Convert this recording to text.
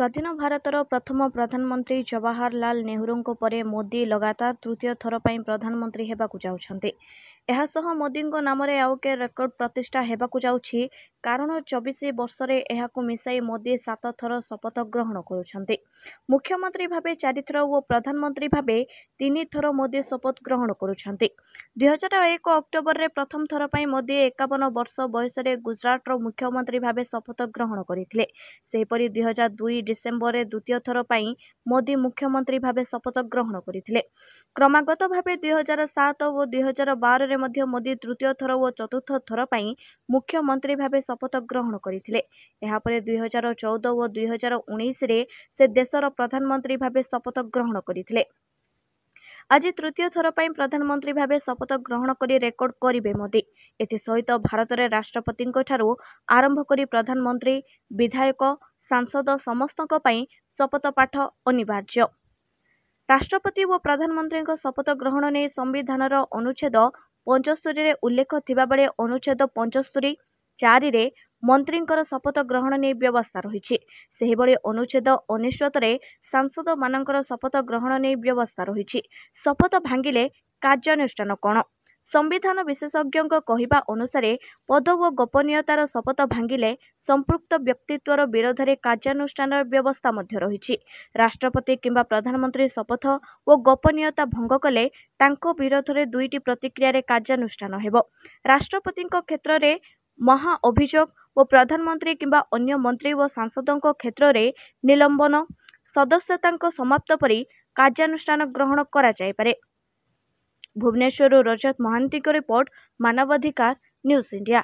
स्वाधीन भारतर प्रथम प्रधानमंत्री जवाहरलाल नेहरू परे मोदी लगातार तृतीय थर पर प्रधानमंत्री हेबाकु जाउछन्ते। एहासह मोदीको नामरे आउ के रेकर्ड प्रतिष्ठा हेबाकु जाउछि कारण 24 वर्ष रे एहाकु मिसाई मोदी 7 थर शपथ ग्रहण करुछन्ते। मुख्यमंत्री भाबे 4 थर और प्रधानमंत्री भाबे 3 थर मोदी शपथ ग्रहण करुछन्ते। 2001 अक्टोबर रे प्रथम थर पर मोदी 51 वर्ष बयस रे गुजरात रो मुख्यमंत्री भाबे शपथ ग्रहण करथिले। सेहीपरि 2002 डिसेम्बर रे द्वितीय थर पर मोदी मुख्यमंत्री भाबे शपथ ग्रहण करथिले। क्रमागत भाबे 2007 और 2012 रे मध्य मोदी तृतीय थर और चतुर्थ थर पर मुख्यमंत्री भाबे शपथ ग्रहण करथिले। एहा परे 2014 और 2019 रे से देशर प्रधानमंत्री भाबे शपथ ग्रहण करथिले। आज तृतीय थर पर प्रधानमंत्री भाबे शपथ ग्रहण करी रेकर्ड करिवे मोदी। एसहित भारत में राष्ट्रपति आरंभ करी प्रधानमंत्री विधायक सांसद समस्त शपथ पाठ अनिवार्य। राष्ट्रपति और प्रधानमंत्री शपथ ग्रहण ने संविधान अनुच्छेद 75 रे उल्लेख थिबा बेले अनुच्छेद 75 4 रे मंत्री शपथ ग्रहण ने व्यवस्था रही। अनुच्छेद 99 रे सांसद मानकर शपथ ग्रहण ने व्यवस्था रही। शपथ भांगिले कार्यानुष्ठान कौन? संविधान विशेषज्ञ कहवा अनुसार पद और गोपनीयतार शपथ भांगिले संपृक्त व्यक्तित्वर विरोध में कार्यानुष्ठान व्यवस्था रही। राष्ट्रपति किंबा प्रधानमंत्री शपथ और गोपनीयता भंग कले तांको विरोध में 2टी प्रतिक्रिया रे कार्यानुष्ठान हेबो। राष्ट्रपति क्षेत्र में महा अभियोग और प्रधानमंत्री किंबा अन्य मंत्री और सांसदों क्षेत्र में निलंबन सदस्यता समाप्त परी कार्यानुष्ठान ग्रहण करा जाय पारे। भुवनेश्वर रजत महांती को रिपोर्ट, मानवाधिकार न्यूज इंडिया।